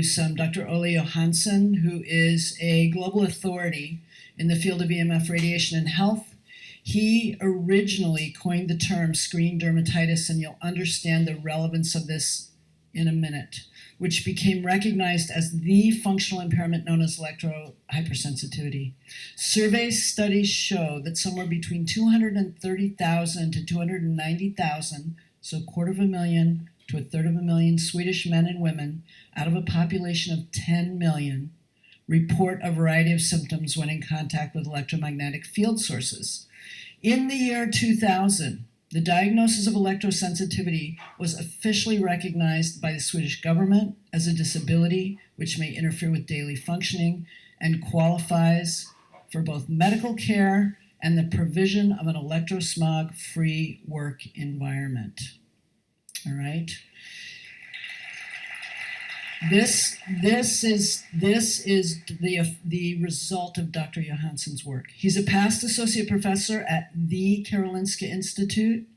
Dr. Olie Johanssen, who is a global authority in the field of EMF radiation and health. He originally coined the term screen dermatitis, and you'll understand the relevance of this in a minute, which became recognized as the functional impairment known as electrohypersensitivity. Survey studies show that somewhere between 230,000 to 290,000, so 250,000 to 1/3 Swedish men and women out of a population of 10 million report a variety of symptoms when in contact with electromagnetic field sources. In the year 2000, the diagnosis of electrosensitivity was officially recognized by the Swedish government as a disability which may interfere with daily functioning and qualifies for both medical care and the provision of an electrosmog-free work environment. All right. This is the result of Dr. Johanssen's work. He's a past associate professor at the Karolinska Institute,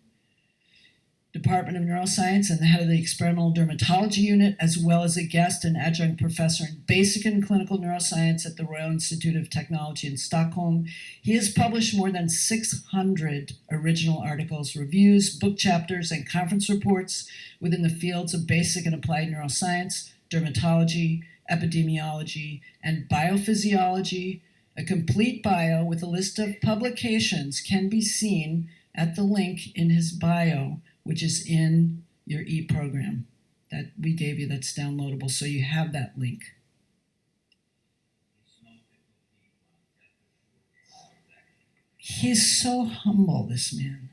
Department of Neuroscience, and the head of the experimental dermatology unit, as well as a guest and adjunct professor in basic and clinical neuroscience at the Royal Institute of Technology in Stockholm. He has published more than 600 original articles, reviews, book chapters, and conference reports within the fields of basic and applied neuroscience, dermatology, epidemiology, and biophysiology. A complete bio with a list of publications can be seen at the link in his bio, which is in your e-program that we gave you that's downloadable, so you have that link. He's so humble, this man.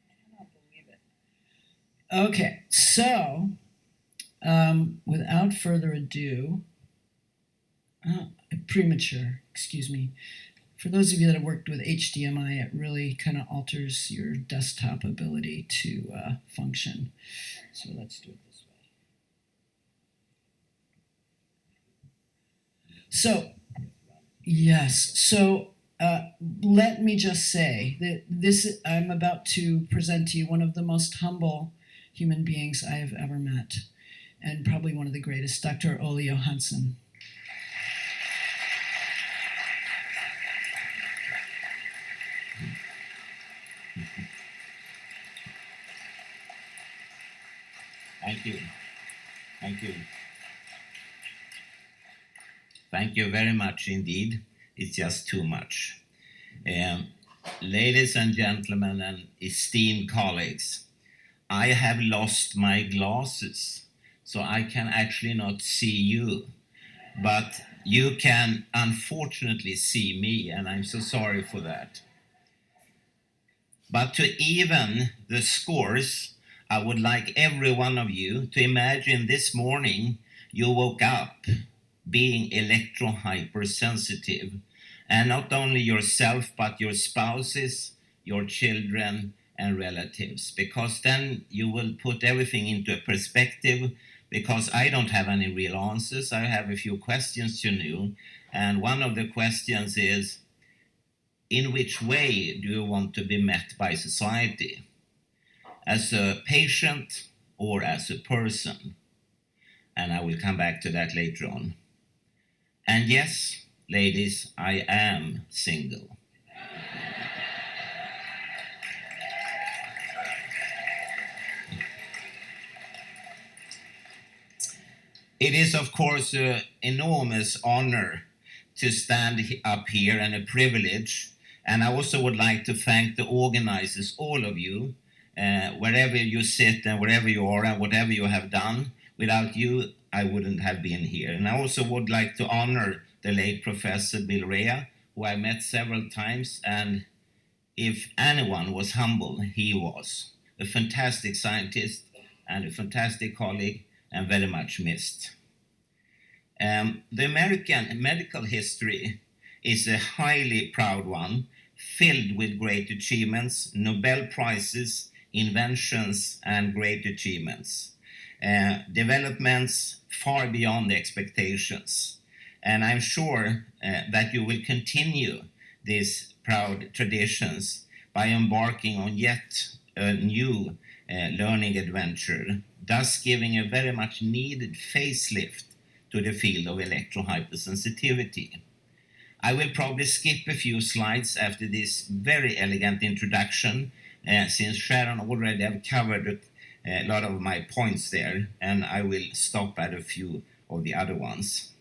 I cannot believe it. Okay, so without further ado, premature, excuse me. For those of you that have worked with HDMI, it really kind of alters your desktop ability to function. So let's do it this way. So, yes, so let me just say that I'm about to present to you one of the most humble human beings I have ever met, and probably one of the greatest, Dr. Olie Johanssen. Thank you. Thank you. Thank you very much indeed. It's just too much. Ladies and gentlemen and esteemed colleagues, I have lost my glasses, so I can actually not see you. But you can unfortunately see me, and I'm so sorry for that. But to even the scores, I would like every one of you to imagine this morning you woke up being electro-hypersensitive, and not only yourself, but your spouses, your children, and relatives, because then you will put everything into a perspective, because I don't have any real answers. I have a few questions to you, and one of the questions is, in which way do you want to be met by society? As a patient or as a person? And I will come back to that later on. And yes, ladies, I am single. It is, of course, an enormous honor to stand up here, and a privilege. And I also would like to thank the organizers, all of you, wherever you sit and wherever you are and whatever you have done. Without you, I wouldn't have been here. And I also would like to honor the late Professor Bill Rea, who I met several times, and if anyone was humble, he was. A fantastic scientist and a fantastic colleague, and very much missed. The American medical history is a highly proud one, filled with great achievements, Nobel Prizes, inventions, and great achievements. Developments far beyond expectations. And I'm sure that you will continue these proud traditions by embarking on yet a new learning adventure, thus giving a very much needed facelift to the field of electrohypersensitivity. I will probably skip a few slides after this very elegant introduction, since Sharon already have covered a lot of my points there, and I will stop at a few of the other ones.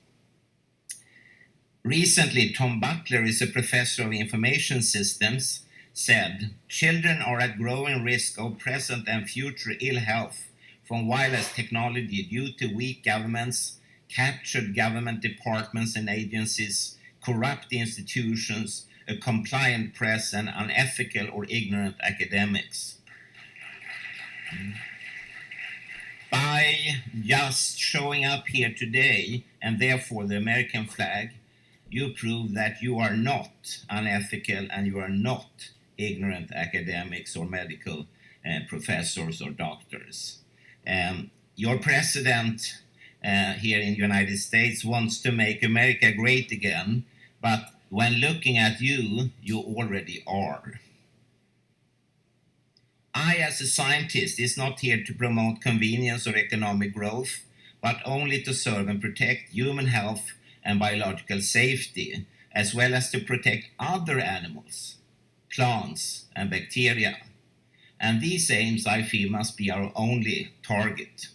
Recently, Tom Butler is a professor of information systems, said, children are at growing risk of present and future ill health from wireless technology due to weak governments, captured government departments and agencies, corrupt institutions, a compliant press, and unethical or ignorant academics. By just showing up here today, and therefore the American flag, you prove that you are not unethical and you are not ignorant academics or medical professors or doctors. Your president here in the United States wants to make America great again, but when looking at you, you already are. I, as a scientist, is not here to promote convenience or economic growth, but only to serve and protect human health and biological safety, as well as to protect other animals, plants, and bacteria. And these aims, I feel, must be our only target.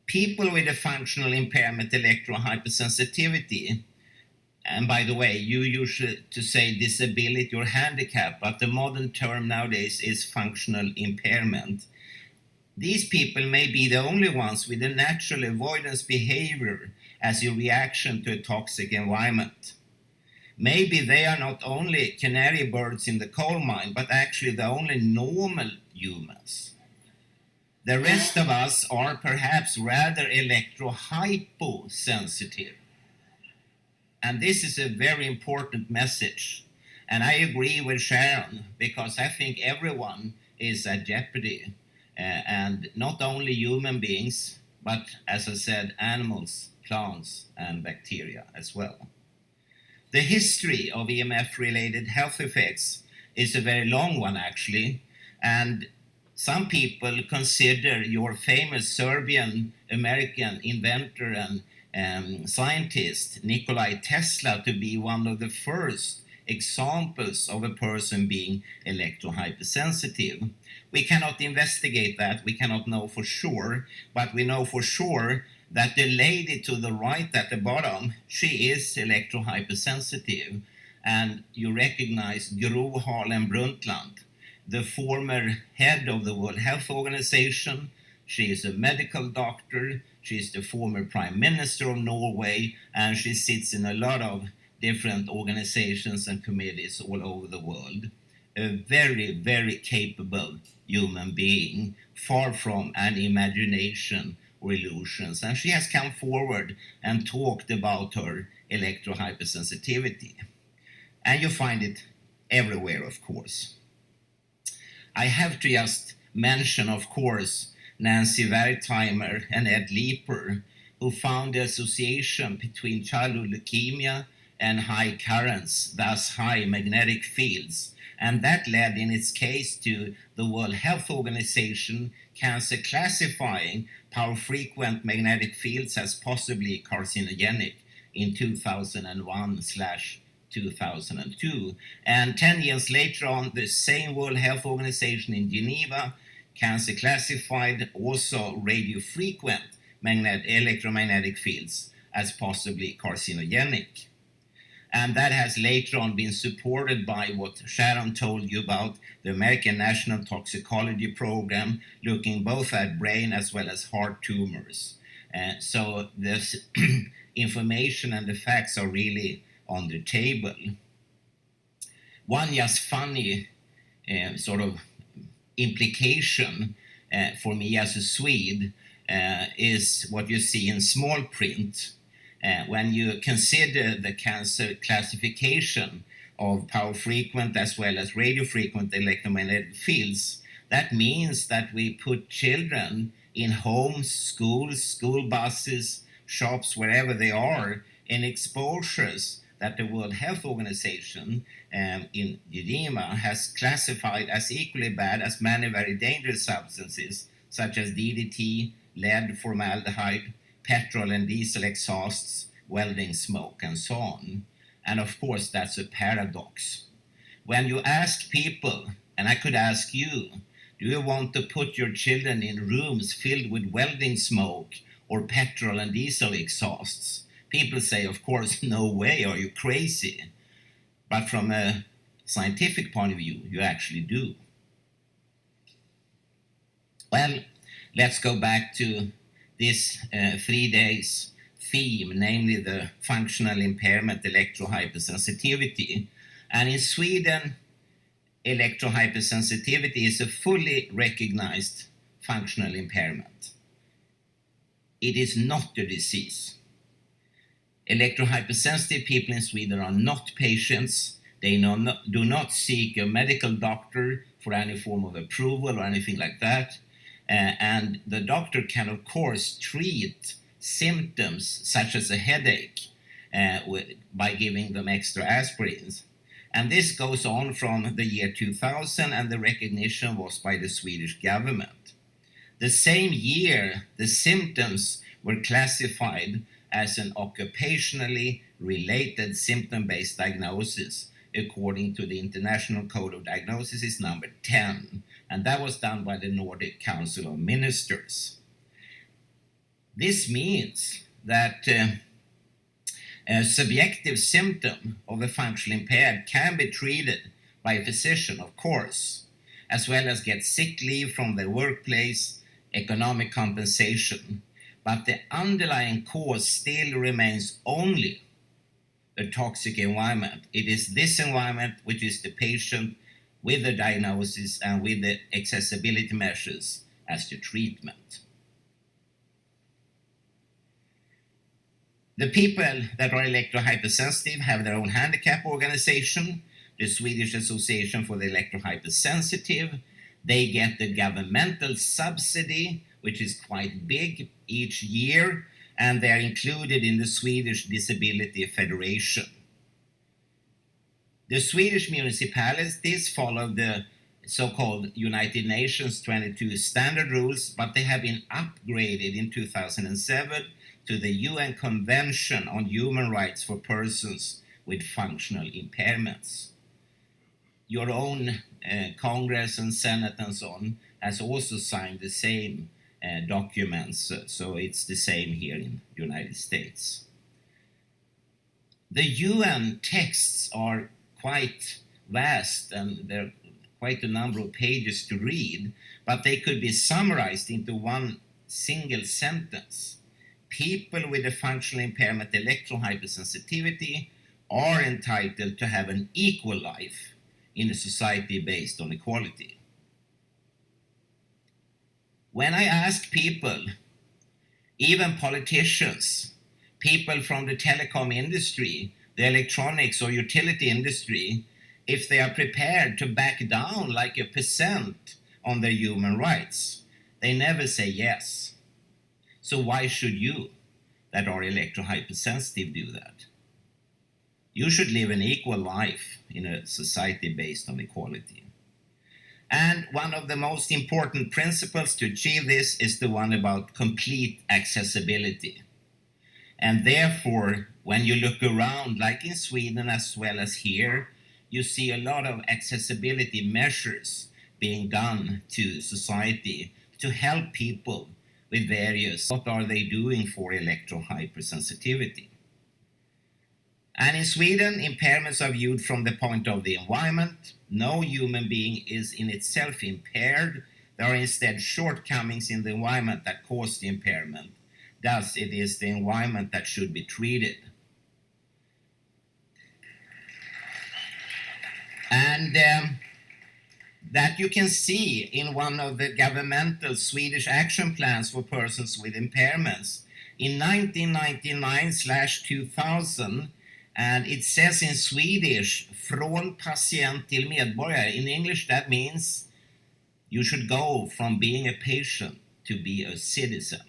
People with a functional impairment, electrohypersensitivity, and by the way, you used to say disability or handicap, but the modern term nowadays is functional impairment. These people may be the only ones with a natural avoidance behavior as a reaction to a toxic environment. Maybe they are not only canary birds in the coal mine, but actually the only normal humans. The rest of us are perhaps rather electrohyposensitive. And this is a very important message. And I agree with Sharon, because I think everyone is at jeopardy. And not only human beings, but as I said, animals, plants, and bacteria as well. The history of EMF-related health effects is a very long one, actually. And some people consider your famous Serbian-American inventor and scientist, Nikola Tesla, to be one of the first examples of a person being electrohypersensitive. We cannot investigate that, we cannot know for sure, but we know for sure that the lady to the right at the bottom, she is electrohypersensitive. And you recognize Gro Harlem Brundtland, the former head of the World Health Organization. She is a medical doctor. She is the former Prime Minister of Norway, and she sits in a lot of different organizations and committees all over the world. A very, very capable human being, far from any imagination or illusions. And she has come forward and talked about her electrohypersensitivity. And you find it everywhere, of course. I have to just mention, of course, Nancy Wertheimer and Ed Leeper, who found the association between childhood leukemia and high currents, thus high magnetic fields. And that led in its case to the World Health Organization cancer classifying power-frequent magnetic fields as possibly carcinogenic in 2001/2002. And 10 years later on, the same World Health Organization in Geneva cancer classified also radio-frequent electromagnetic fields as possibly carcinogenic. And that has later on been supported by what Sharon told you about, the American National Toxicology Program, looking both at brain as well as heart tumors. So this information and the facts are really on the table. One just funny sort of implication for me as a Swede is what you see in small print. When you consider the cancer classification of power-frequent as well as radio-frequent electromagnetic fields, that means that we put children in homes, schools, school buses, shops, wherever they are, in exposures that the World Health Organization in Geneva has classified as equally bad as many very dangerous substances, such as DDT, lead, formaldehyde, petrol and diesel exhausts, welding smoke, and so on. And of course, that's a paradox. When you ask people, and I could ask you, do you want to put your children in rooms filled with welding smoke or petrol and diesel exhausts? People say, of course, no way, are you crazy? But from a scientific point of view, you actually do. Well, let's go back to this 3 days theme, namely the functional impairment electrohypersensitivity. And in Sweden, electrohypersensitivity is a fully recognized functional impairment. It is not a disease. Electrohypersensitive people in Sweden are not patients. They do not seek a medical doctor for any form of approval or anything like that. And the doctor can, of course, treat symptoms such as a headache by giving them extra aspirins. And this goes on from the year 2000, and the recognition was by the Swedish government. The same year, the symptoms were classified as an occupationally related symptom-based diagnosis according to the International Code of Diagnosis number 10, and that was done by the Nordic Council of Ministers. This means that a subjective symptom of a functional impaired can be treated by a physician, of course, as well as get sick leave from their workplace, economic compensation, but the underlying cause still remains only the toxic environment. It is this environment which is the patient with the diagnosis and with the accessibility measures as the treatment. The people that are electrohypersensitive have their own handicap organization, the Swedish Association for the Electrohypersensitive. They get the governmental subsidy, which is quite big each year, and they're included in the Swedish Disability Federation. The Swedish municipalities follow the so-called United Nations 22 standard rules, but they have been upgraded in 2007 to the UN Convention on Human Rights for Persons with Functional Impairments. Your own Congress and Senate and so on has also signed the same documents, so it's the same here in the United States. The UN texts are quite vast, and there are quite a number of pages to read, but they could be summarized into one single sentence. People with a functional impairment electrohypersensitivity are entitled to have an equal life in a society based on equality. When I ask people, even politicians, people from the telecom industry, the electronics or utility industry, if they are prepared to back down like 1% on their human rights, they never say yes. So why should you, that are electrohypersensitive, do that? You should live an equal life in a society based on equality. And one of the most important principles to achieve this is the one about complete accessibility. And therefore, when you look around, like in Sweden as well as here, you see a lot of accessibility measures being done to society to help people with various, what are they doing for electrohypersensitivity? And in Sweden, impairments are viewed from the point of the environment. No human being is in itself impaired. There are instead shortcomings in the environment that cause the impairment. Thus, it is the environment that should be treated. And that you can see in one of the governmental Swedish action plans for persons with impairments in 1999/2000, and it says in Swedish, från patient till medborgare. In English, that means you should go from being a patient to be a citizen.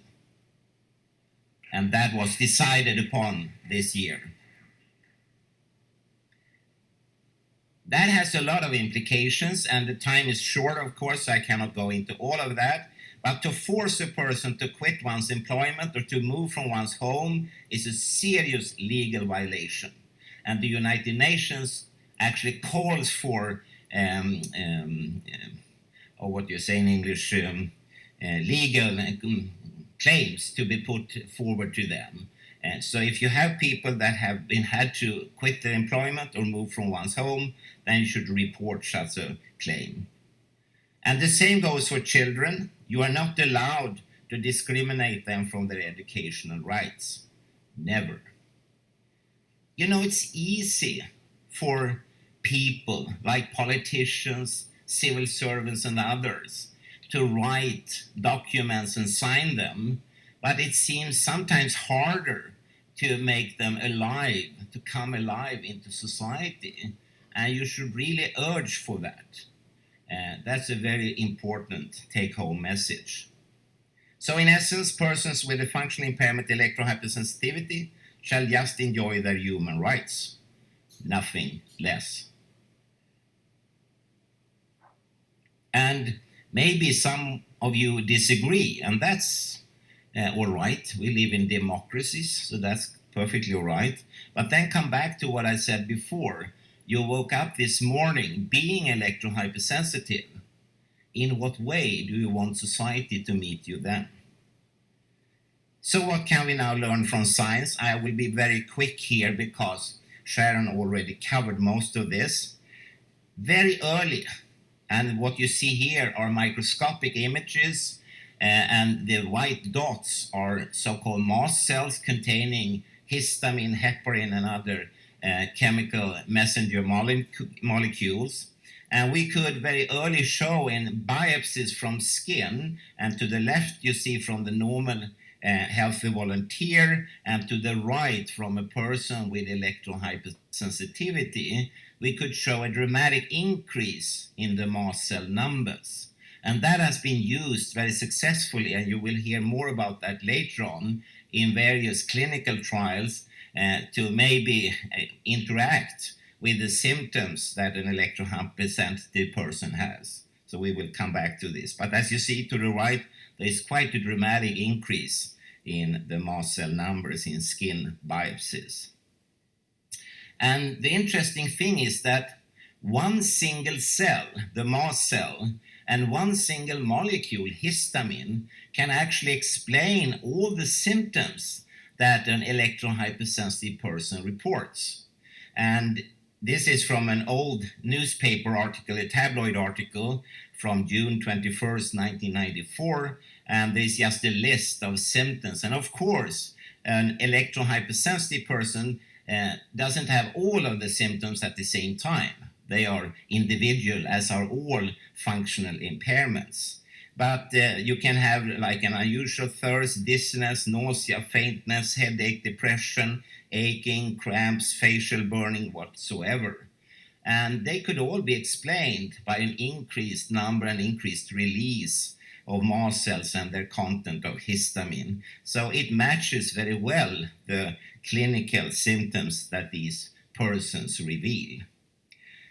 And that was decided upon this year. That has a lot of implications, and the time is short, of course, so I cannot go into all of that. But to force a person to quit one's employment or to move from one's home is a serious legal violation. And the United Nations actually calls for, or what you say in English, legal claims to be put forward to them. And so if you have people that have had to quit their employment or move from one's home, then you should report such a claim. And the same goes for children. You are not allowed to discriminate them from their educational rights. Never. You know, it's easy for people like politicians, civil servants, and others to write documents and sign them, but it seems sometimes harder to make them alive, to come alive into society. And you should really urge for that. That's a very important take-home message. So in essence, persons with a functional impairment electrohypersensitivity shall just enjoy their human rights, nothing less. And maybe some of you disagree, and that's all right. We live in democracies, so that's perfectly all right. But then come back to what I said before. You woke up this morning being electrohypersensitive. In what way do you want society to meet you then? So what can we now learn from science? I will be very quick here because Sharon already covered most of this. Very early, and what you see here are microscopic images, and the white dots are so-called mast cells containing histamine, heparin, and other chemical messenger molecules. And we could very early show in biopsies from skin, and to the left you see from the normal healthy volunteer, and to the right from a person with electrohypersensitivity, we could show a dramatic increase in the mast cell numbers. And that has been used very successfully, and you will hear more about that later on in various clinical trials to maybe interact with the symptoms that an electrohypersensitive person has. So we will come back to this. But as you see to the right, there is quite a dramatic increase in the mast cell numbers in skin biopsies. And the interesting thing is that one single cell, the mast cell, and one single molecule, histamine, can actually explain all the symptoms that an electrohypersensitive person reports. And this is from an old newspaper article, a tabloid article from June 21st, 1994, and there's just a list of symptoms. And of course, an electrohypersensitive person doesn't have all of the symptoms at the same time. They are individual, as are all functional impairments. But you can have like an unusual thirst, dizziness, nausea, faintness, headache, depression, aching, cramps, facial burning, whatsoever. And they could all be explained by an increased number and increased release of mast cells and their content of histamine. So it matches very well the clinical symptoms that these persons reveal.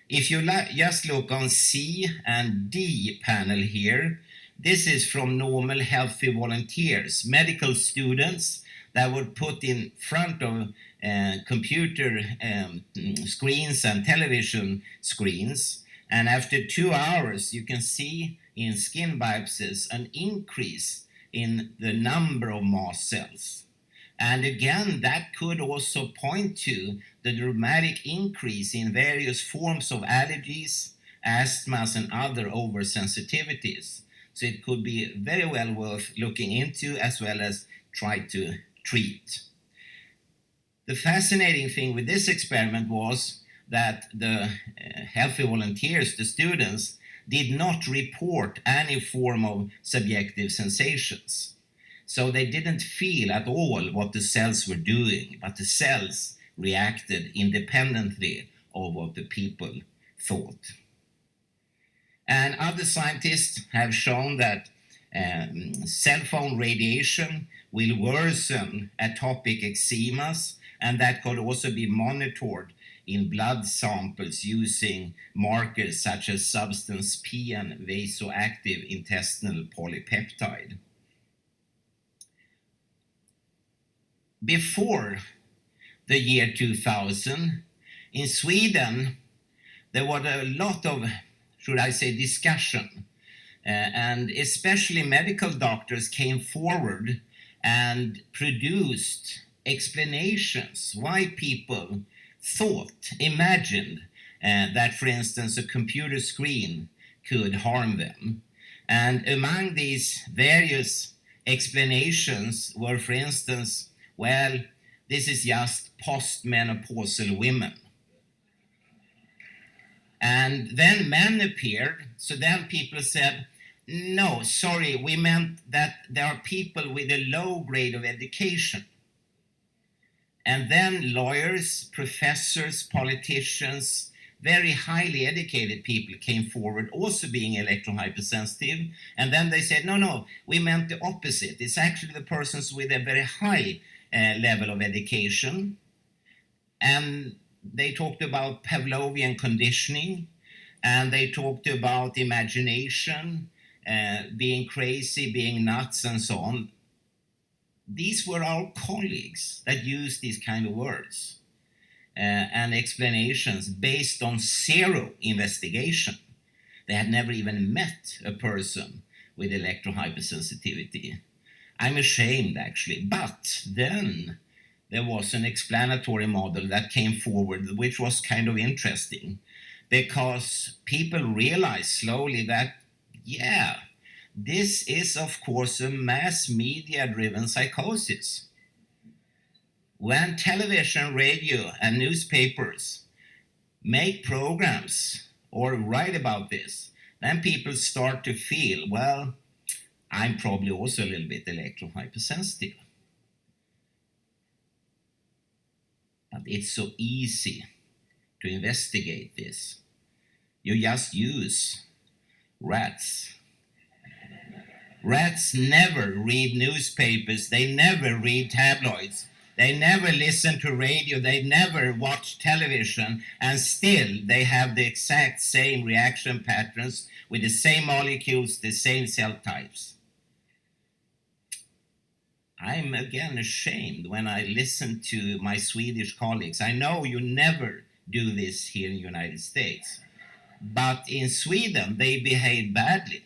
If you just look on C and D panel here, this is from normal healthy volunteers, medical students that were put in front of computer screens and television screens. And after 2 hours, you can see in skin biopsies an increase in the number of mast cells. And again, that could also point to the dramatic increase in various forms of allergies, asthmas, and other oversensitivities. So it could be very well worth looking into as well as try to treat. The fascinating thing with this experiment was that the healthy volunteers, the students, did not report any form of subjective sensations. So they didn't feel at all what the cells were doing, but the cells reacted independently of what the people thought. And other scientists have shown that cell phone radiation will worsen atopic eczemas, and that could also be monitored in blood samples using markers such as substance P and vasoactive intestinal polypeptide. Before the year 2000, in Sweden, there was a lot of, should I say, discussion, and especially medical doctors came forward and produced explanations why people thought, imagined that, for instance, a computer screen could harm them. And among these various explanations were, for instance, well, this is just postmenopausal women. And then men appeared, so then people said, no, sorry, we meant that there are people with a low grade of education. And then lawyers, professors, politicians, very highly educated people came forward, also being electrohypersensitive. And then they said, no, we meant the opposite. It's actually the persons with a very high level of education. And they talked about Pavlovian conditioning, and they talked about imagination, being crazy, being nuts, and so on. These were our colleagues that used these kind of words and explanations based on zero investigation. They had never even met a person with electrohypersensitivity. I'm ashamed, actually. But then there was an explanatory model that came forward, which was kind of interesting, because people realized slowly that, yeah, this is, of course, a mass media-driven psychosis. When television, radio, and newspapers make programs or write about this, then people start to feel, well, I'm probably also a little bit electrohypersensitive. But it's so easy to investigate this. You just use rats. Rats never read newspapers, they never read tabloids, they never listen to radio, they never watch television, and still they have the exact same reaction patterns with the same molecules, the same cell types. I'm again ashamed when I listen to my Swedish colleagues. I know you never do this here in the United States, but in Sweden they behave badly.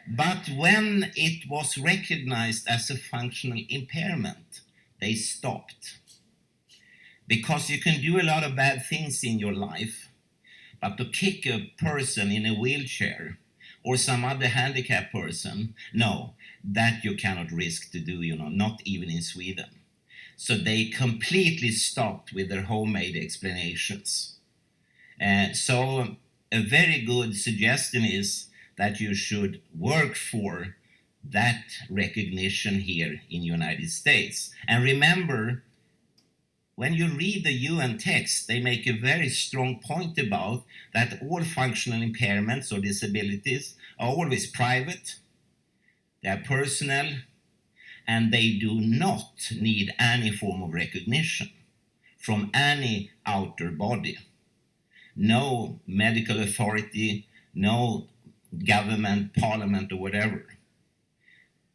But when it was recognized as a functional impairment, they stopped. Because you can do a lot of bad things in your life, but to kick a person in a wheelchair or some other handicapped person, no, that you cannot risk to do, not even in Sweden. So they completely stopped with their homemade explanations. So a very good suggestion is that you should work for that recognition here in the United States. And remember, when you read the UN text, they make a very strong point about that all functional impairments or disabilities are always private, they are personal, and they do not need any form of recognition from any outer body. No medical authority, no government, parliament, or whatever.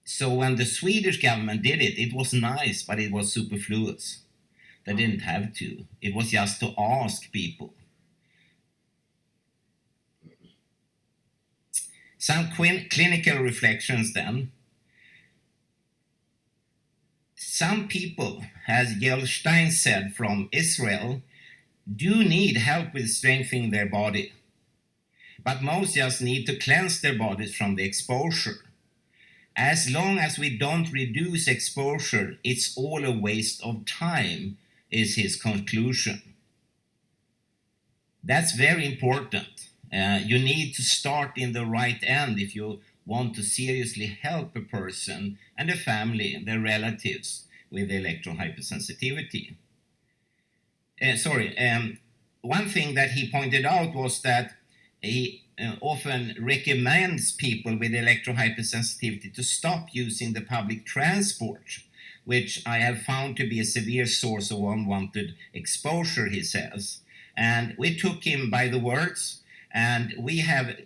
So when the Swedish government did it, it was nice, but it was superfluous. They didn't have to. It was just to ask people. Some clinical reflections then. Some people, as Gelstein said from Israel, do need help with strengthening their body. But most just need to cleanse their bodies from the exposure. As long as we don't reduce exposure, it's all a waste of time, is his conclusion. That's very important. You need to start in the right end if you want to seriously help a person and a family, their relatives, with electrohypersensitivity. One thing that he pointed out was that he often recommends people with electrohypersensitivity to stop using the public transport, which I have found to be a severe source of unwanted exposure, he says. And we took him by the words, and we have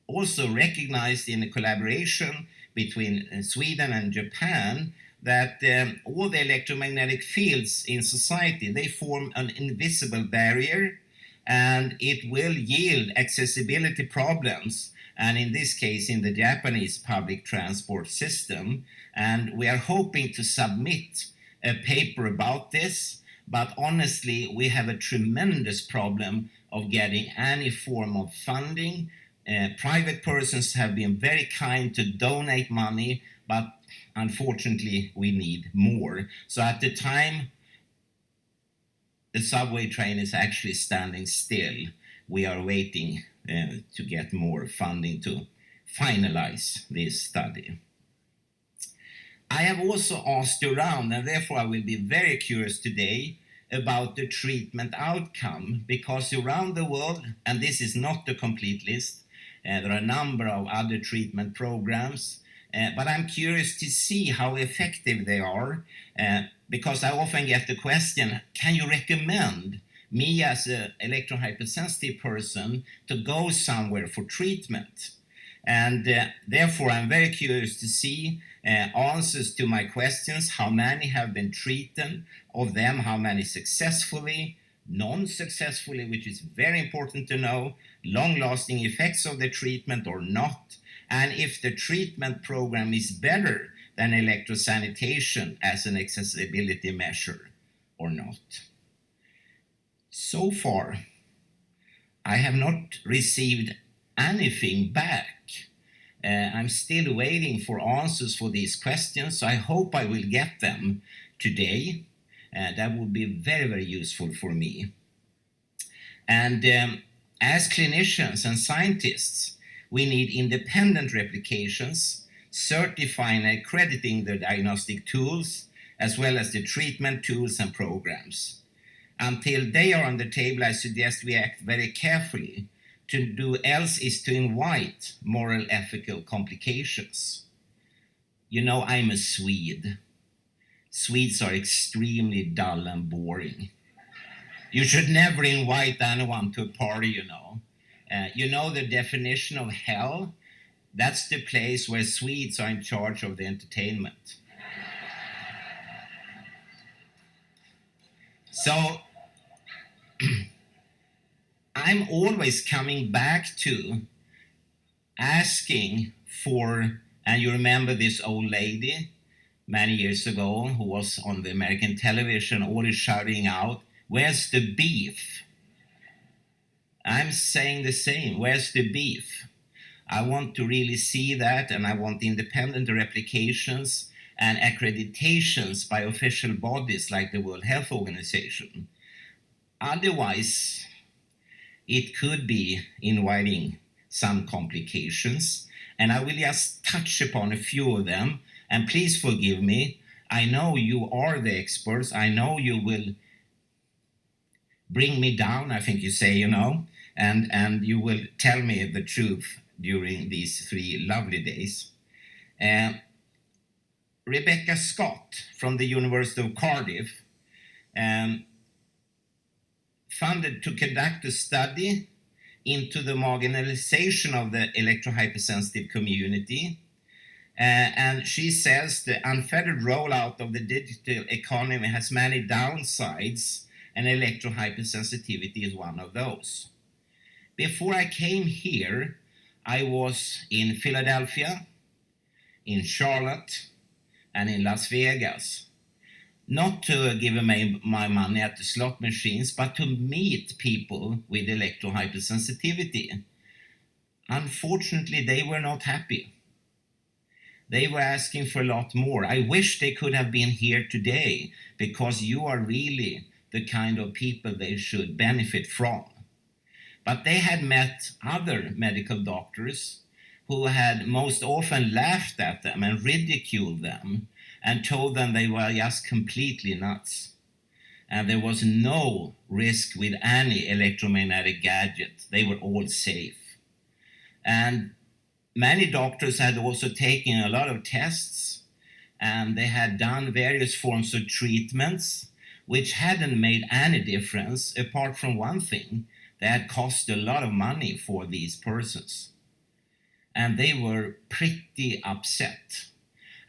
also recognized in a collaboration between Sweden and Japan that all the electromagnetic fields in society, they form an invisible barrier, and it will yield accessibility problems, and in this case in the Japanese public transport system. And we are hoping to submit a paper about this, but honestly we have a tremendous problem of getting any form of funding. Private persons have been very kind to donate money, but unfortunately we need more. So at the time the subway train is actually standing still, we are waiting to get more funding to finalize this study. I have also asked around, and therefore I will be very curious today about the treatment outcome, because around the world, and this is not the complete list, there are a number of other treatment programs, but I'm curious to see how effective they are, because I often get the question, can you recommend me as an electrohypersensitive person to go somewhere for treatment? And therefore I'm very curious to see answers to my questions. How many have been treated? Of them, how many successfully, non-successfully, which is very important to know, long-lasting effects of the treatment or not, and if the treatment program is better than electrosanitation as an accessibility measure or not. So far, I have not received anything back. I'm still waiting for answers for these questions, so I hope I will get them today. That would be very, very useful for me. And as clinicians and scientists, we need independent replications, certifying and accrediting the diagnostic tools, as well as the treatment tools and programs. Until they are on the table, I suggest we act very carefully. To do else is to invite moral ethical complications. You know, I'm a Swede. Swedes are extremely dull and boring. You should never invite anyone to a party, you know. You know the definition of hell? That's the place where Swedes are in charge of the entertainment. So I'm always coming back to asking for, and you remember this old lady many years ago who was on the American television always shouting out, "Where's the beef?" I'm saying the same, where's the beef? I want to really see that, and I want independent replications and accreditations by official bodies like the World Health Organization. Otherwise, it could be inviting some complications, and I will just touch upon a few of them, and please forgive me. I know you are the experts. I know you will bring me down, I think you say, you know, and you will tell me the truth during these 3 lovely days. Rebecca Scott from the University of Cardiff funded to conduct a study into the marginalization of the electrohypersensitive community. And she says the unfettered rollout of the digital economy has many downsides, and electrohypersensitivity is one of those. Before I came here, I was in Philadelphia, in Charlotte, and in Las Vegas. Not to give away my money at the slot machines, but to meet people with electrohypersensitivity. Unfortunately, they were not happy. They were asking for a lot more. I wish they could have been here today, because you are really the kind of people they should benefit from. But they had met other medical doctors who had most often laughed at them and ridiculed them and told them they were just completely nuts. And there was no risk with any electromagnetic gadget. They were all safe. And many doctors had also taken a lot of tests, and they had done various forms of treatments which hadn't made any difference apart from one thing: they had cost a lot of money for these persons. And they were pretty upset.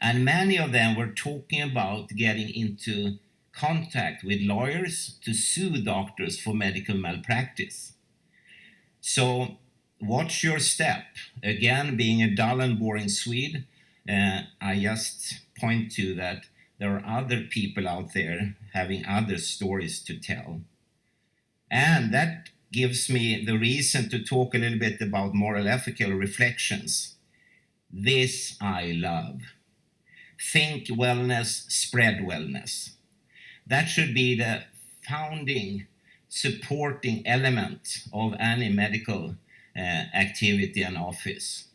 And many of them were talking about getting into contact with lawyers to sue doctors for medical malpractice. So watch your step. Again, being a dull and boring Swede, I just point to that there are other people out there having other stories to tell. And that gives me the reason to talk a little bit about moral ethical reflections. This I love. Think wellness, spread wellness. That should be the founding, supporting element of any medical activity and office.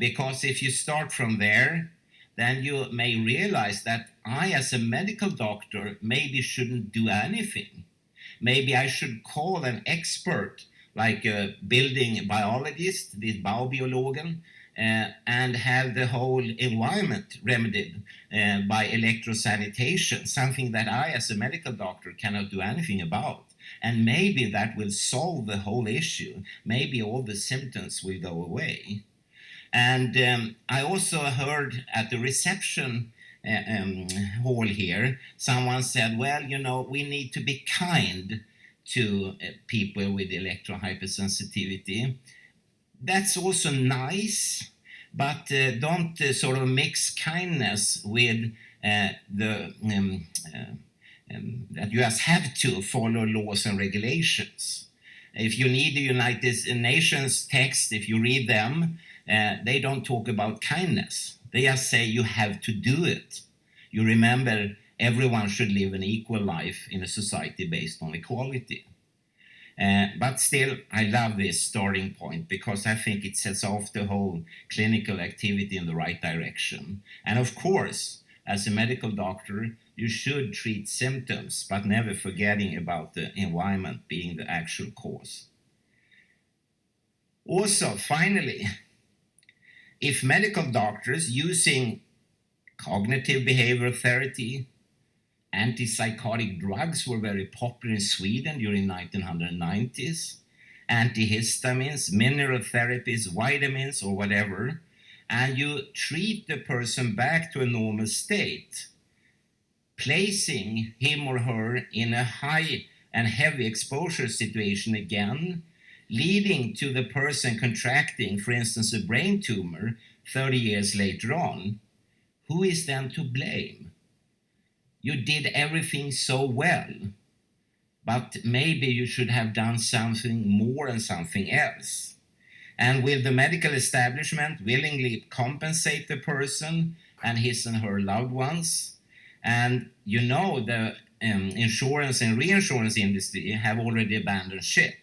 Because if you start from there, then you may realize that I, as a medical doctor, maybe shouldn't do anything. Maybe I should call an expert, like a building biologist, this baubiologen, and have the whole environment remedied by electrosanitation, something that I, as a medical doctor, cannot do anything about. And maybe that will solve the whole issue. Maybe all the symptoms will go away. And I also heard at the reception hall here, someone said, well, you know, we need to be kind to people with electrohypersensitivity. That's also nice, but don't sort of mix kindness with that you just have to follow laws and regulations. If you need the United Nations text, if you read them, they don't talk about kindness. They just say you have to do it. You remember, everyone should live an equal life in a society based on equality. But still, I love this starting point because I think it sets off the whole clinical activity in the right direction. And of course, as a medical doctor, you should treat symptoms, but never forgetting about the environment being the actual cause. Also, finally, if medical doctors using cognitive behavioral therapy, antipsychotic drugs were very popular in Sweden during 1990s, antihistamines, mineral therapies, vitamins, or whatever, and you treat the person back to a normal state, placing him or her in a high and heavy exposure situation again, leading to the person contracting, for instance, a brain tumor 30 years later on, who is then to blame? You did everything so well, but maybe you should have done something more and something else. And will the medical establishment willingly compensate the person and his and her loved ones? And you know, the insurance and reinsurance industry have already abandoned ship.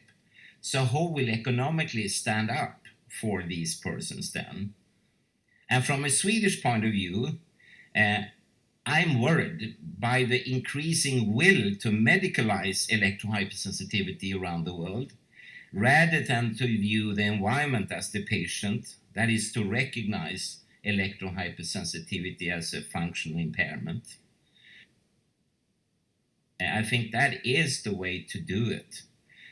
So who will economically stand up for these persons then? And from a Swedish point of view, I'm worried by the increasing will to medicalize electrohypersensitivity around the world, rather than to view the environment as the patient, that is to recognize electrohypersensitivity as a functional impairment. I think that is the way to do it.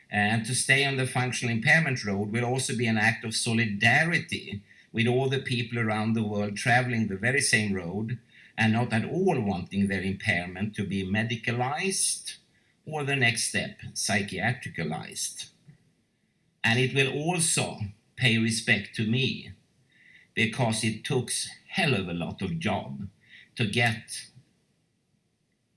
And to stay on the functional impairment road will also be an act of solidarity with all the people around the world traveling the very same road and not at all wanting their impairment to be medicalized or the next step, psychiatricalized. And it will also pay respect to me because it took hell of a lot of job to get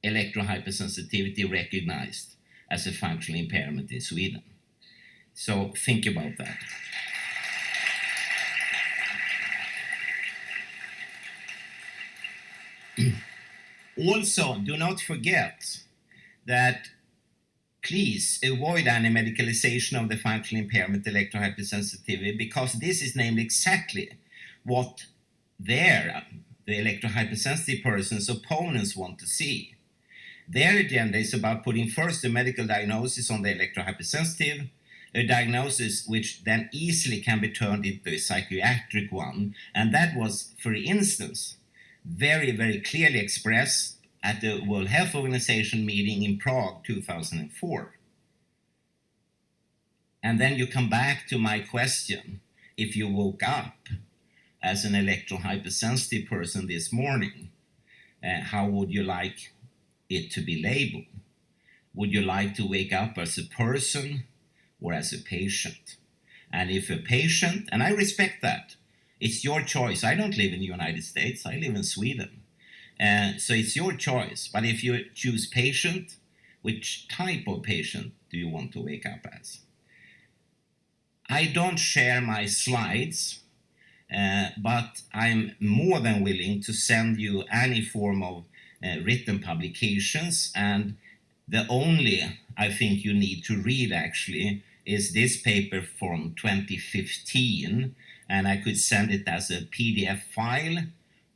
electrohypersensitivity recognized as a functional impairment in Sweden. So think about that. Also, do not forget that please avoid any medicalization of the functional impairment electrohypersensitivity, because this is named exactly what the electrohypersensitive person's opponents want to see. Their agenda is about putting first the medical diagnosis on the electrohypersensitive, a diagnosis which then easily can be turned into a psychiatric one. And that was, for instance, very, very clearly expressed at the World Health Organization meeting in Prague 2004. And then you come back to my question. If you woke up as an electrohypersensitive person this morning, how would you like it to be labeled? Would you like to wake up as a person or as a patient? And if a patient, and I respect that, it's your choice. I don't live in the United States, I live in Sweden. So it's your choice. But if you choose patient, which type of patient do you want to wake up as? I don't share my slides, but I'm more than willing to send you any form of written publications. And the only I think you need to read actually is this paper from 2015, and I could send it as a PDF file,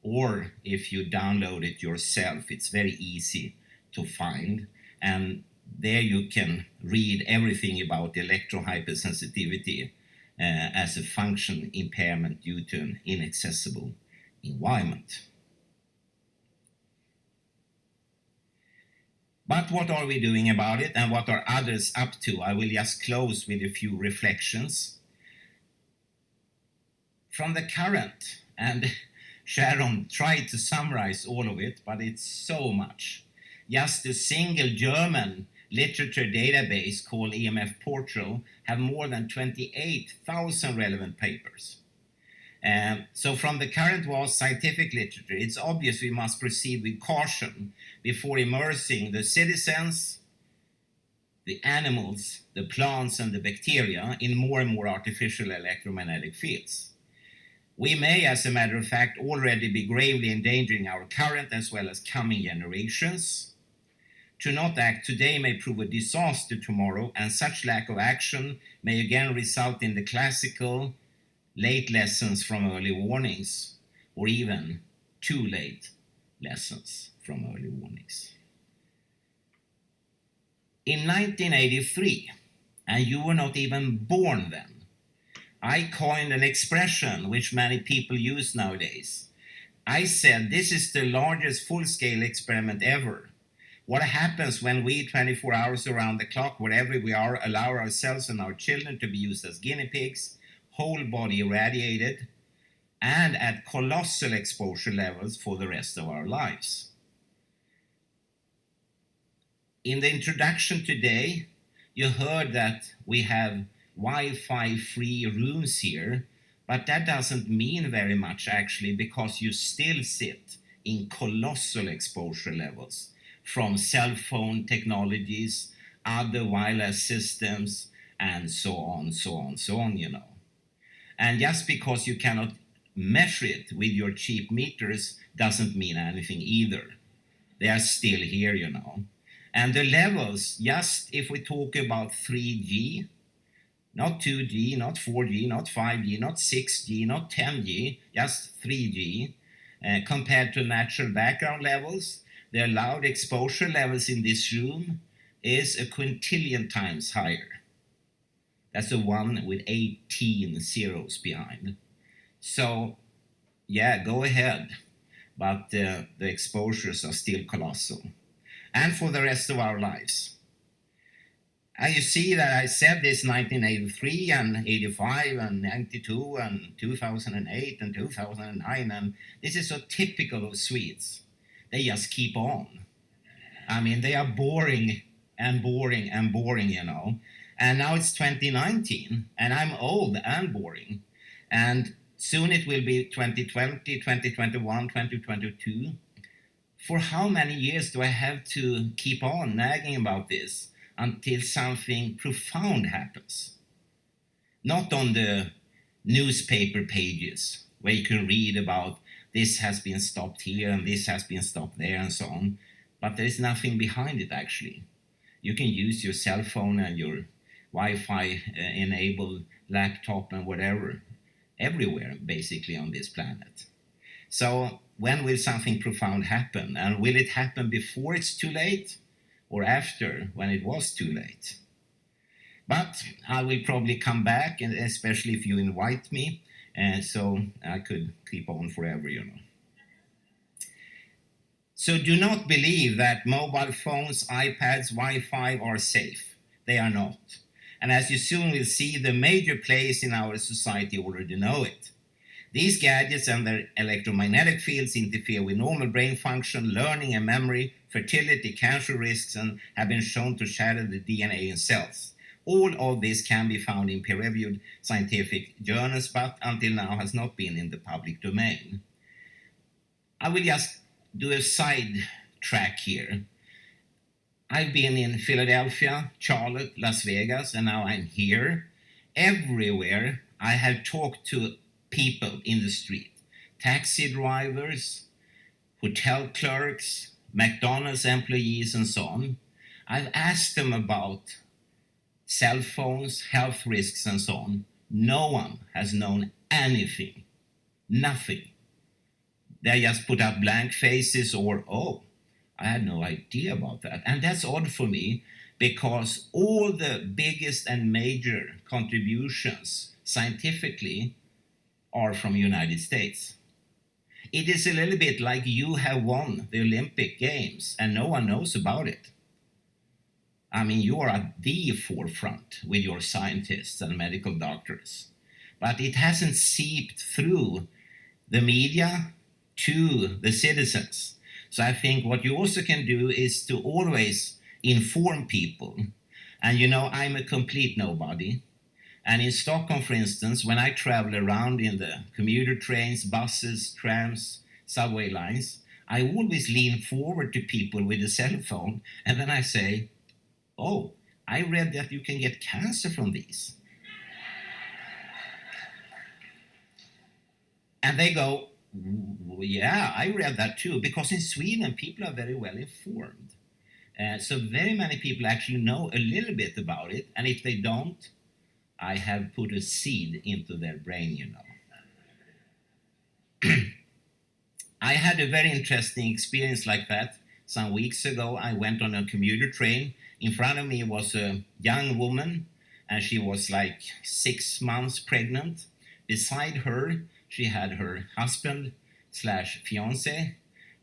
or if you download it yourself, it's very easy to find. And there you can read everything about electrohypersensitivity as a function impairment due to an inaccessible environment. But what are we doing about it, and what are others up to? I will just close with a few reflections. From the current, and Sharon tried to summarize all of it, but it's so much. Just a single German literature database called EMF Portal have more than 28,000 relevant papers. So from the current vast scientific literature, it's obvious we must proceed with caution before immersing the citizens, the animals, the plants, and the bacteria in more and more artificial electromagnetic fields. We may, as a matter of fact, already be gravely endangering our current as well as coming generations. To not act today may prove a disaster tomorrow, and such lack of action may again result in the classical late lessons from early warnings, or even too late lessons from early warnings. In 1983, and you were not even born then, I coined an expression which many people use nowadays. I said, this is the largest full-scale experiment ever. What happens when we, 24 hours around the clock, wherever we are, allow ourselves and our children to be used as guinea pigs, whole body irradiated, and at colossal exposure levels for the rest of our lives? In the introduction today, you heard that we have Wi-Fi free rooms here, but that doesn't mean very much actually, because you still sit in colossal exposure levels from cell phone technologies, other wireless systems, and so on, so on, so on, you know. And just because you cannot measure it with your cheap meters doesn't mean anything either. They are still here, you know. And the levels, just if we talk about 3G, not 2G, not 4G, not 5G, not 6G, not 10G, just 3G, compared to natural background levels, the allowed exposure levels in this room is a quintillion times higher. That's the one with 18 zeros behind. So, yeah, go ahead, but the exposures are still colossal. And for the rest of our lives. And you see that I said this 1983 and 85 and 92 and 2008 and 2009, and this is so typical of Swedes. They just keep on. I mean, they are boring and boring and boring, you know. And now it's 2019, and I'm old and boring. And soon it will be 2020, 2021, 2022. For how many years do I have to keep on nagging about this until something profound happens? Not on the newspaper pages where you can read about this has been stopped here and this has been stopped there and so on, but there is nothing behind it actually. You can use your cell phone and your Wi-Fi enabled laptop and whatever, everywhere basically on this planet. So when will something profound happen? And will it happen before it's too late or after when it was too late? But I will probably come back, and especially if you invite me, so I could keep on forever, you know. So do not believe that mobile phones, iPads, Wi-Fi are safe. They are not. And as you soon will see, the major players in our society already know it. These gadgets and their electromagnetic fields interfere with normal brain function, learning and memory, fertility, cancer risks, and have been shown to shatter the DNA in cells. All of this can be found in peer-reviewed scientific journals, but until now has not been in the public domain. I will just do a side track here. I've been in Philadelphia, Charlotte, Las Vegas, and now I'm here. Everywhere I have talked to people in the street, taxi drivers, hotel clerks, McDonald's employees, and so on. I've asked them about cell phones, health risks, and so on. No one has known anything, nothing. They just put up blank faces or, oh, I had no idea about that. And that's odd for me because all the biggest and major contributions scientifically are from United States. It is a little bit like you have won the Olympic Games and no one knows about it. I mean, you are at the forefront with your scientists and medical doctors. But it hasn't seeped through the media to the citizens. So I think what you also can do is to always inform people. And you know, I'm a complete nobody. And in Stockholm, for instance, when I travel around in the commuter trains, buses, trams, subway lines, I always lean forward to people with a cell phone and then I say, oh, I read that you can get cancer from these. And they go, yeah, I read that too, because in Sweden people are very well informed. So very many people actually know a little bit about it, and if they don't, I have put a seed into their brain, you know. I had a very interesting experience like that. Some weeks ago, I went on a commuter train. In front of me was a young woman, and she was like 6 months pregnant. Beside her, she had her husband / fiance,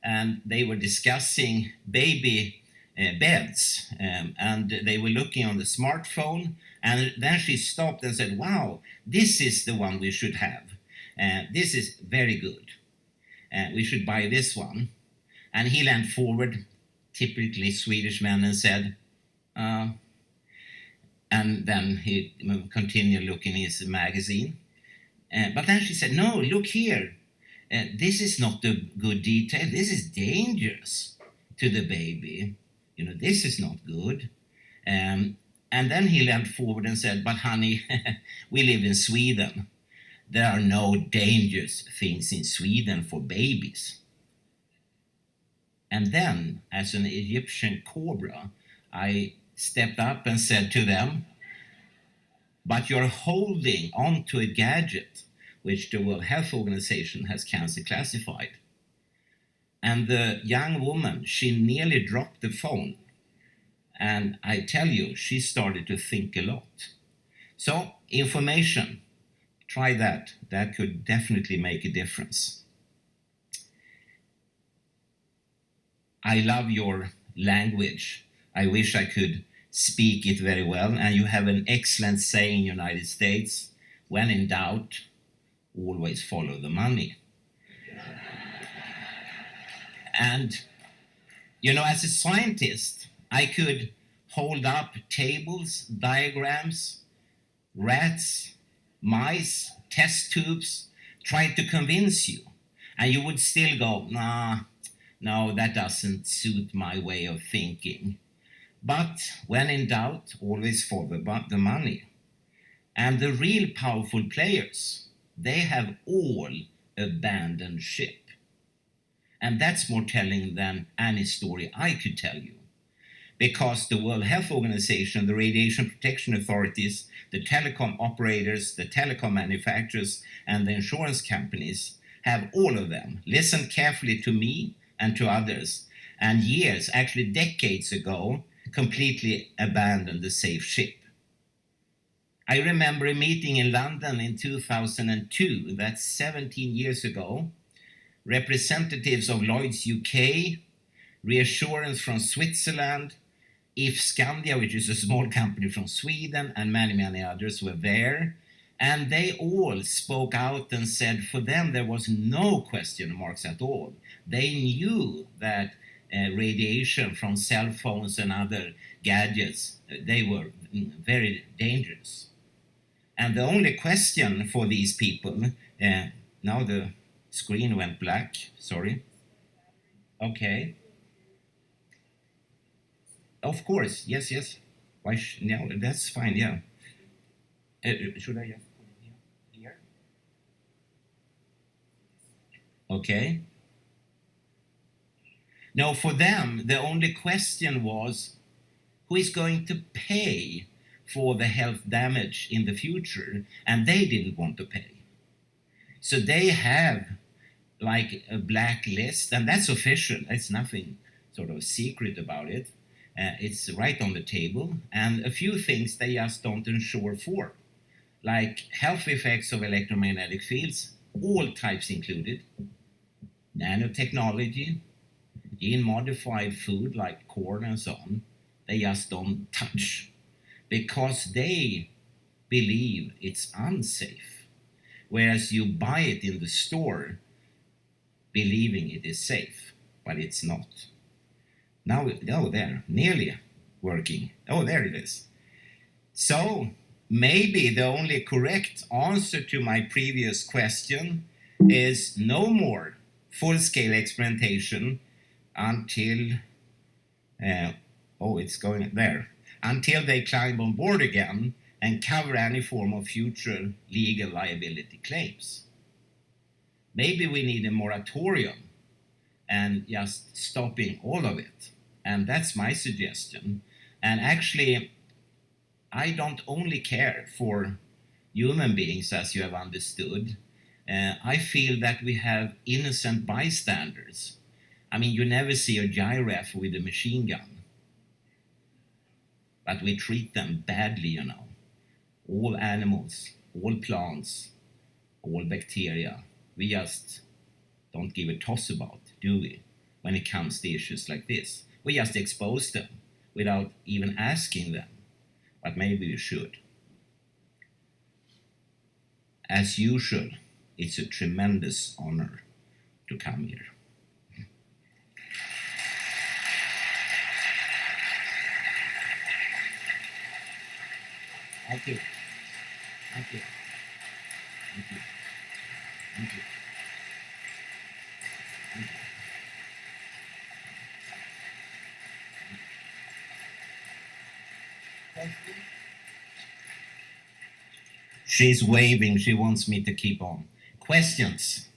and they were discussing baby beds, and they were looking on the smartphone, and then she stopped and said, wow, this is the one we should have. This is very good. We should buy this one. And he leaned forward, typically Swedish man, and said, and then he continued looking in his magazine. But then she said, no, look here. This is not a good detail. This is dangerous to the baby. You know, this is not good. And then he leaned forward and said, but honey, we live in Sweden. There are no dangerous things in Sweden for babies. And then, as an Egyptian cobra, I stepped up and said to them, but you're holding onto a gadget which the World Health Organization has cancer classified. And the young woman, she nearly dropped the phone. And I tell you, she started to think a lot. So, information, try that. That could definitely make a difference. I love your language. I wish I could speak it very well. And you have an excellent saying in the United States, when in doubt, always follow the money. And, you know, as a scientist, I could hold up tables, diagrams, rats, mice, test tubes, try to convince you. And you would still go, nah, no, that doesn't suit my way of thinking. But when in doubt, always follow the money. And the real powerful players, they have all abandoned ship. And that's more telling than any story I could tell you. Because the World Health Organization, the radiation protection authorities, the telecom operators, the telecom manufacturers, and the insurance companies have all of them listened carefully to me and to others, and years, actually decades ago, completely abandoned the safe ship. I remember a meeting in London in 2002, that's 17 years ago. Representatives of Lloyd's UK, Reassurance from Switzerland, If Scandia, which is a small company from Sweden, and many, many others were there. And they all spoke out and said for them there was no question marks at all. They knew that radiation from cell phones and other gadgets, they were very dangerous. And the only question for these people, now the screen went black, sorry. Okay. Of course, yes, yes. No, that's fine, yeah. Should I just put it here? Okay. Now, for them, the only question was who is going to pay for the health damage in the future, and they didn't want to pay. So they have like a blacklist, and that's official. It's nothing sort of secret about it. It's right on the table, and a few things they just don't insure for, like health effects of electromagnetic fields, all types included, nanotechnology, gene-modified food like corn and so on, they just don't touch because they believe it's unsafe, whereas you buy it in the store believing it is safe, but it's not. Now, oh, there, nearly working. Oh, there it is. So maybe the only correct answer to my previous question is no more full-scale experimentation until, it's going there, until they climb on board again and cover any form of future legal liability claims. Maybe we need a moratorium and just stopping all of it. And that's my suggestion. And actually, I don't only care for human beings, as you have understood. I feel that we have innocent bystanders. I mean, you never see a giraffe with a machine gun. But we treat them badly, you know. All animals, all plants, all bacteria. We just don't give a toss about, do we, when it comes to issues like this? We just expose them without even asking them. But maybe we should. As usual, it's a tremendous honor to come here. Thank you. Thank you. Thank you. Thank you. Thank you. She's waving. She wants me to keep on. Questions?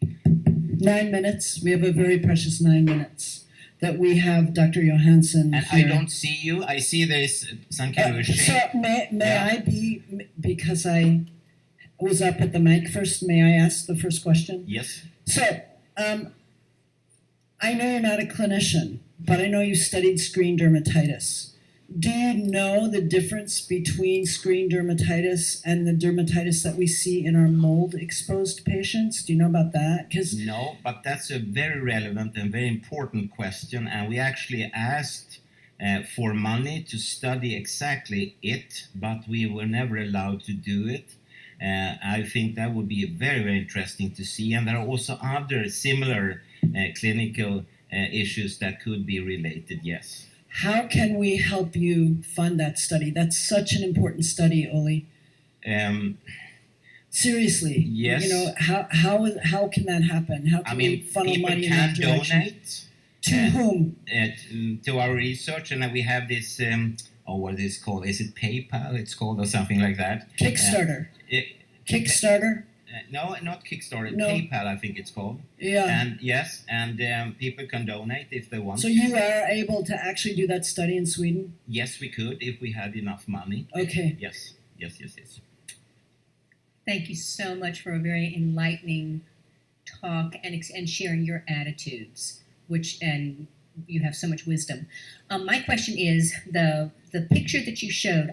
Nine minutes. We have a very precious 9 minutes that we have Dr. Johanssen And here. I don't see you. I see there's some kind of a So shape. may Yeah. I be, because I was up at the mic first, may I ask the first question? Yes. So, I know you're not a clinician, but I know you studied screen dermatitis. Do you know the difference between screen dermatitis and the dermatitis that we see in our mold-exposed patients? Do you know about that? 'Cause No, but that's a very relevant and very important question, and we actually asked for money to study exactly it, but we were never allowed to do it. I think that would be very, very interesting to see, and there are also other similar clinical issues that could be related, yes. how can we help you fund that study? That's such an important study, Olie. Seriously. Yes. You know, how can that happen? How can we funnel people money in can that direction? donate To whom? to our research, and we have this, what is it called? Is it PayPal? It's called, or something like that. Kickstarter. Kickstarter? No, not Kickstarter. No. PayPal, I think it's called. Yeah. And yes, and people can donate if they want. So you are able to actually do that study in Sweden? Yes, we could if we had enough money. Okay. Yes, yes, yes, yes. Thank you so much for a very enlightening talk and sharing your attitudes, and you have so much wisdom. My question is the picture that you showed.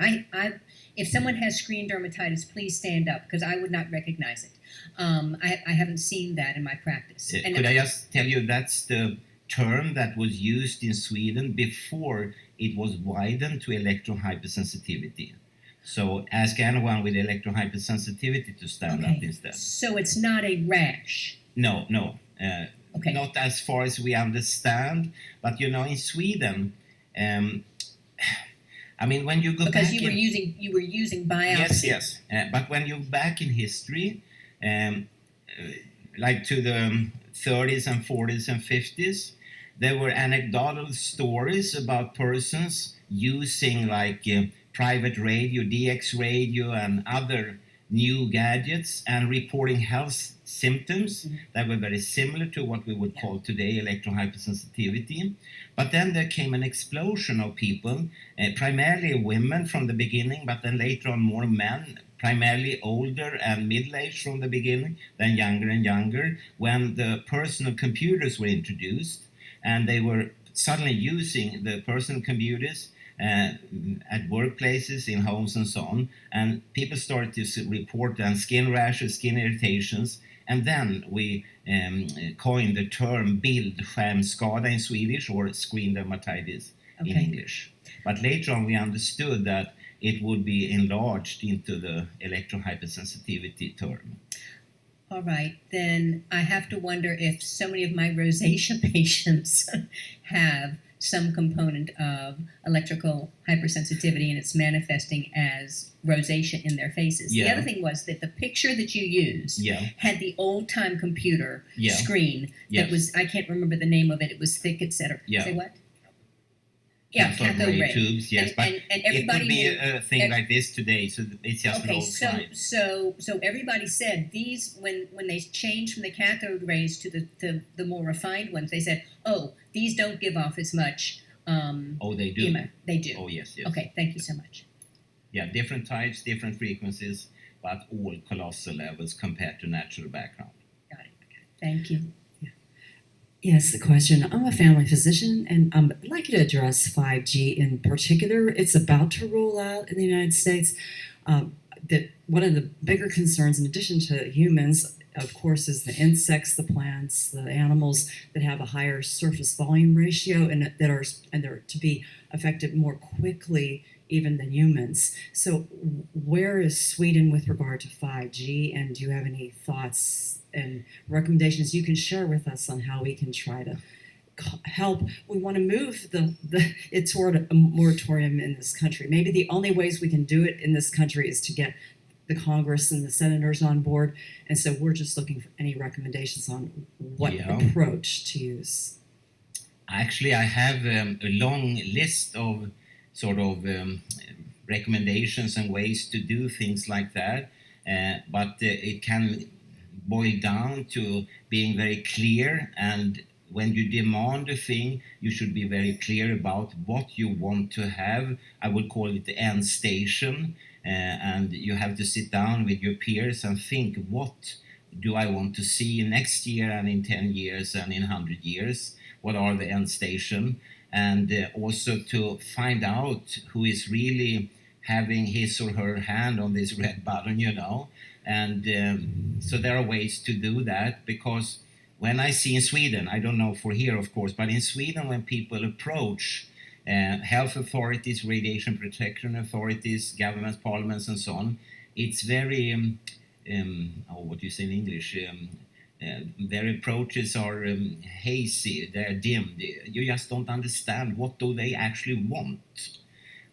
If someone has screen dermatitis, please stand up because I would not recognize it. I haven't seen that in my practice. And Could I just tell you that's the term that was used in Sweden before it was widened to electrohypersensitivity. So ask anyone with electrohypersensitivity to stand up instead. So it's not a rash. No. Okay. Not as far as we understand, but you know, in Sweden, I mean, when you go because back you were using biopsy. Yes. But when you back in history, like to the 30s and 40s and 50s, there were anecdotal stories about persons using like private radio, DX radio, and other new gadgets and reporting health symptoms that were very similar to what we would call today electrohypersensitivity. But then there came an explosion of people, primarily women from the beginning, but then later on more men, primarily older and middle-aged from the beginning, then younger and younger, when the personal computers were introduced, and they were suddenly using the personal computers at workplaces, in homes, and so on. And people started to report then skin rashes, skin irritations, and then we coined the term bildskärmsskada in Swedish, or screen dermatitis in English. But later on we understood that it would be enlarged into the electrohypersensitivity term. All right, then I have to wonder if so many of my rosacea patients have some component of electrical hypersensitivity and it's manifesting as rosacea in their faces. Yeah. The other thing was that the picture that you used had the old-time computer screen that was, I can't remember the name of it, it was thick, etc. Say what? Cathode ray tubes, yes, but and everybody it could be knew, a thing like this today, so it's just an old slide. So everybody said these when they changed from the cathode rays to the more refined ones, they said, oh, these don't give off as much. They do. EMF. They do. Oh yes. Okay, thank you so much. Yeah, different types, different frequencies, but all colossal levels compared to natural background. Got it. Thank you. Yes, the question. I'm a family physician, and I'd like you to address 5G in particular. It's about to roll out in the United States. That one of the bigger concerns, in addition to humans, of course, is the insects, the plants, the animals that have a higher surface volume ratio and that are to be affected more quickly even than humans. So, where is Sweden with regard to 5G, and do you have any thoughts and recommendations you can share with us on how we can try to help? We want to move it toward a moratorium in this country. Maybe the only ways we can do it in this country is to get the Congress and the senators on board, and so we're just looking for any recommendations on what approach to use. Actually, I have a long list of sort of recommendations and ways to do things like that, but it can boil down to being very clear, and when you demand a thing, you should be very clear about what you want to have. I would call it the end station, and you have to sit down with your peers and think, what do I want to see next year and in 10 years and in 100 years? What are the end station? And also to find out who is really having his or her hand on this red button, and so there are ways to do that, because when I see in Sweden, I don't know for here of course, but in Sweden when people approach health authorities, radiation protection authorities, governments, parliaments and so on, it's very, what do you say in English, their approaches are hazy, they're dimmed, you just don't understand what do they actually want.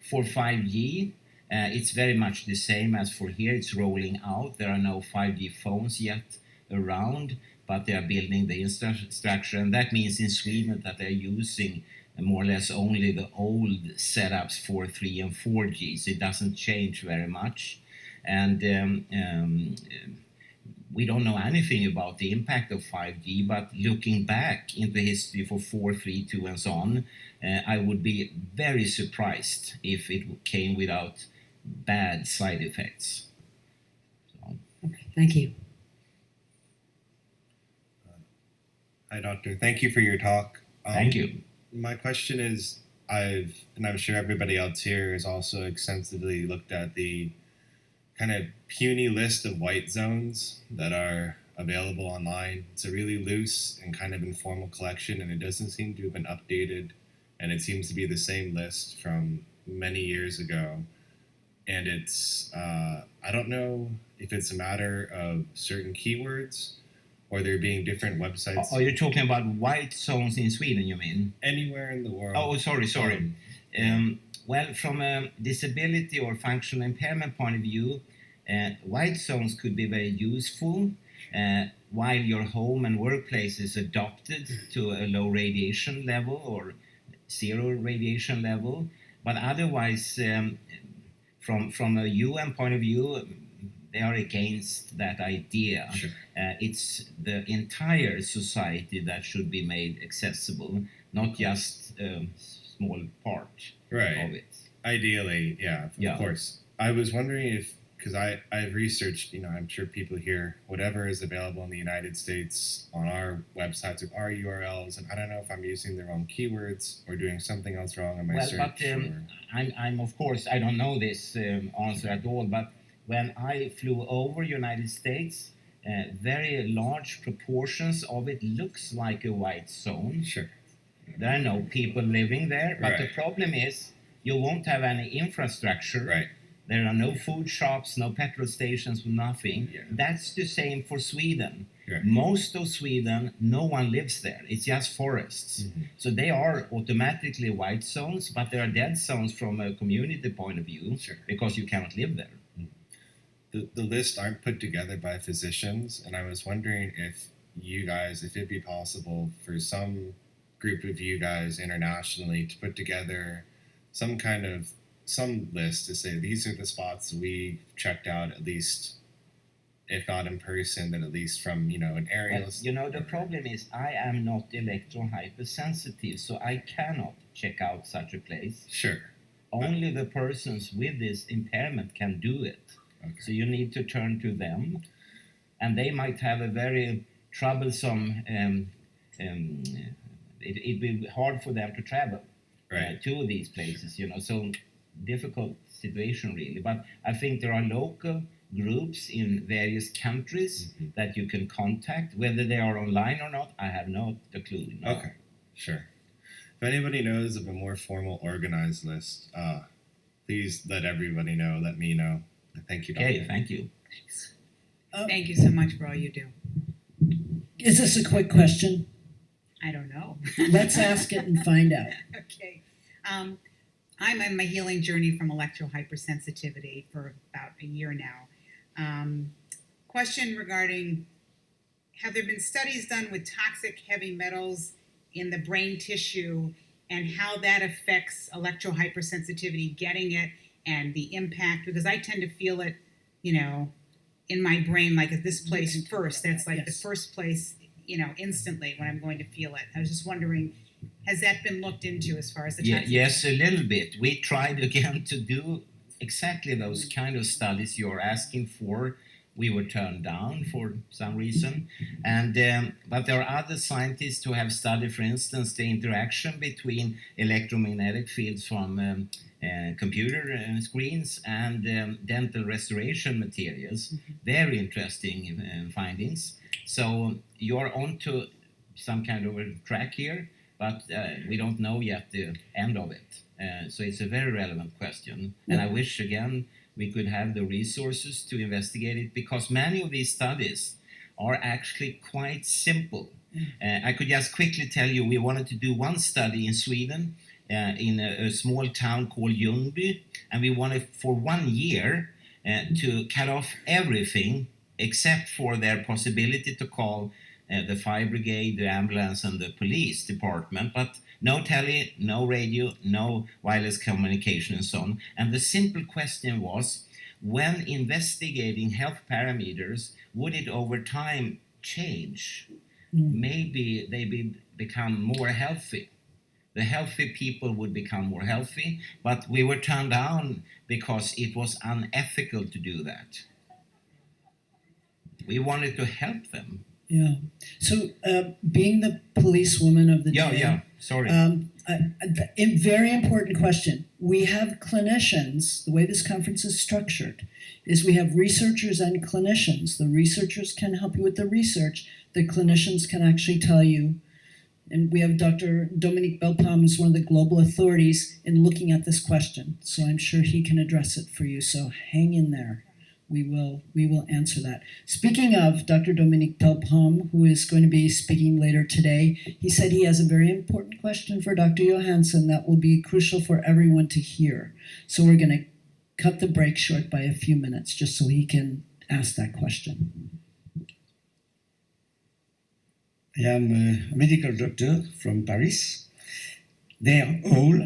For 5G, it's very much the same as for here. It's rolling out. There are no 5G phones yet around, but they are building the infrastructure. And that means in Sweden that they're using more or less only the old setups for 3 and 4G. So it doesn't change very much. And we don't know anything about the impact of 5G, but looking back into history for 4, 3, 2, and so on, I would be very surprised if it came without bad side effects. So. Okay, thank you. Hi, Doctor. Thank you for your talk. Thank you. My question is, and I'm sure everybody else here has also extensively looked at the kind of puny list of white zones that are available online. It's a really loose and kind of informal collection, and it doesn't seem to have been updated. And it seems to be the same list from many years ago. And it's, I don't know if it's a matter of certain keywords or there being different websites. Are you talking about white zones in Sweden, you mean? Anywhere in the world. Oh, sorry. Well, from a disability or functional impairment point of view, white zones could be very useful while your home and workplace is adapted to a low radiation level or zero radiation level. But otherwise, from a UN point of view, they are against that idea. Sure. It's the entire society that should be made accessible, not just a small part Right. of it. Ideally, yeah, of course. I was wondering if, because I've researched, I'm sure people here, whatever is available in the United States on our websites with our URLs, and I don't know if I'm using the wrong keywords or doing something else wrong on my Well, search. but I'm of course, I don't know this answer at all, but when I flew over United States, very large proportions of it looks like a white zone. Sure. There are no people living there, but the Right. problem is you won't have any infrastructure. Right. There are no food shops, no petrol stations, nothing. Yeah. That's the same for Sweden. Yeah. Most of Sweden, no one lives there. It's just forests. Mhm. So they are automatically white zones, but they are dead zones from a community point of view Sure. because you cannot live there. The list aren't put together by physicians, and I was wondering if it'd be possible for some group of you guys internationally to put together some list to say these are the spots we checked out, at least, if not in person, then at least from an aerial. Well, the problem is I am not electro-hypersensitive, so I cannot check out such a place. Sure. Only the persons with this impairment can do it. Okay. So you need to turn to them, and they might have a very troublesome. It'd be hard for them to travel Right. to these places, So difficult situation really. But I think there are local groups in various countries Mhm. that you can contact. Whether they are online or not, I have not a clue. No. Okay. Sure. If anybody knows of a more formal, organized list, please let everybody know. Let me know. Thank you, Dr. Okay, thank you. Thank you so much for all you do. Is this a quick question? I don't know. Let's ask it and find out. Okay. I'm on my healing journey from electrohypersensitivity for about a year now. Question regarding, have there been studies done with toxic heavy metals in the brain tissue and how that affects electrohypersensitivity, getting it, and the impact? Because I tend to feel it, in my brain, like at this place first. That's like the Yes. first place, instantly when I'm going to feel it. I was just wondering, has that been looked into as far as the toxic? Yes, a little bit. We tried again to do exactly those kind of studies you're asking for. We were turned down for some reason, but there are other scientists who have studied, for instance, the interaction between electromagnetic fields from computer screens and dental restoration materials. Very interesting findings. So you're onto some kind of a track here, but we don't know yet the end of it. So it's a very relevant question, and I wish again we could have the resources to investigate it, because many of these studies are actually quite simple. I could just quickly tell you, we wanted to do one study in Sweden in a small town called Ljungby, and we wanted for 1 year to cut off everything except for their possibility to call the fire brigade, the ambulance, and the police department, but no tele, no radio, no wireless communication, and so on. And the simple question was, when investigating health parameters, would it over time change? Maybe they become more healthy. The healthy people would become more healthy, but we were turned down because it was unethical to do that. We wanted to help them Yeah. So, being the policewoman of the day. Yeah, sorry. A very important question. We have clinicians, the way this conference is structured, is we have researchers and clinicians. The researchers can help you with the research. The clinicians can actually tell you. And we have Dr. Dominique Belpam, who's one of the global authorities in looking at this question. So I'm sure he can address it for you. So hang in there. We will answer that. Speaking of Dr. Dominique Belpam, who is going to be speaking later today, he said he has a very important question for Dr. Johanssen that will be crucial for everyone to hear. So we're going to cut the break short by a few minutes just so he can ask that question. I am a medical doctor from Paris. They are all,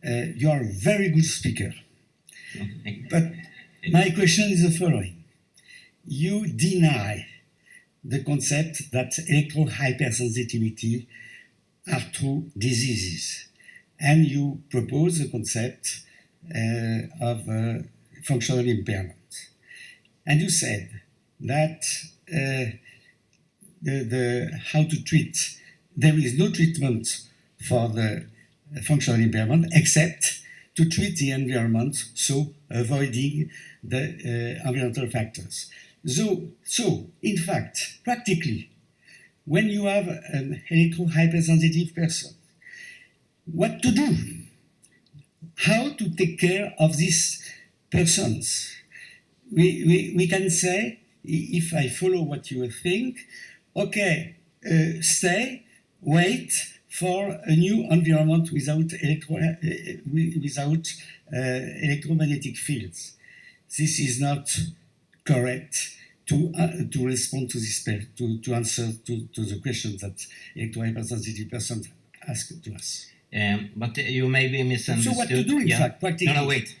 you are a very good speaker. But my question is the following. You deny the concept that electro hypersensitivity are true diseases, and you propose the concept of functional impairment. And you said that how to treat, there is no treatment for the functional impairment except to treat the environment, so avoiding the environmental factors. So, in fact, practically, when you have an electro hypersensitive person, what to do? How to take care of these persons? We can say, if I follow what you think, okay, wait for a new environment without electromagnetic fields. This is not correct to respond to this, to answer to the questions that electro-hypersensitive persons ask to us. But you may be misunderstood. So what to do, in fact, practically? No, wait.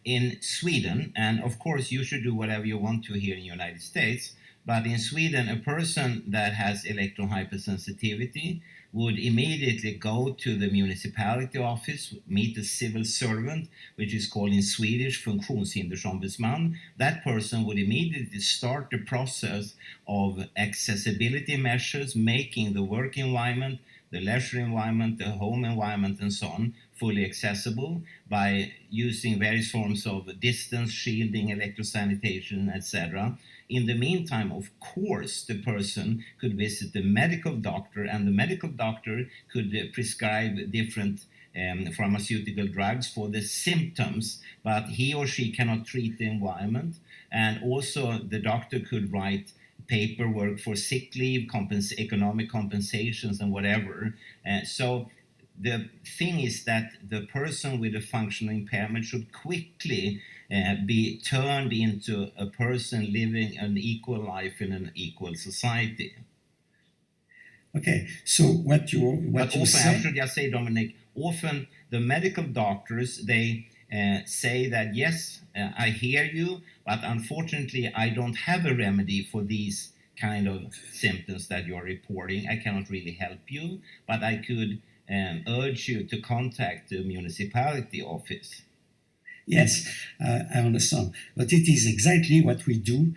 In Sweden, and of course you should do whatever you want to here in the United States, but in Sweden, a person that has electro-hypersensitivity would immediately go to the municipality office, meet a civil servant, which is called in Swedish funktionshindersombudsman. That person would immediately start the process of accessibility measures, making the work environment, the leisure environment, the home environment, and so on, fully accessible by using various forms of distance shielding, electrosanitation, etc. In the meantime, of course, the person could visit the medical doctor, and the medical doctor could prescribe different pharmaceutical drugs for the symptoms, but he or she cannot treat the environment. And also the doctor could write paperwork for sick leave, economic compensations, and whatever. So the thing is that the person with a functional impairment should quickly be turned into a person living an equal life in an equal society. Okay, so what you often, say... I should just say, Dominic, often the medical doctors, they say that, yes, I hear you, but unfortunately I don't have a remedy for these kind of symptoms that you're reporting. I cannot really help you, but I could urge you to contact the municipality office. Yes, I understand. But it is exactly what we do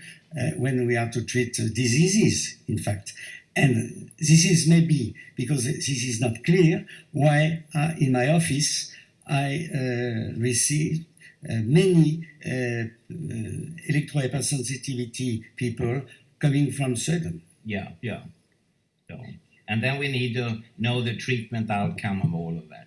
when we are to treat diseases, in fact. And this is maybe, because this is not clear, why in my office I receive many electro-hypersensitivity people coming from Sweden. Yeah. So, and then we need to know the treatment outcome of all of that.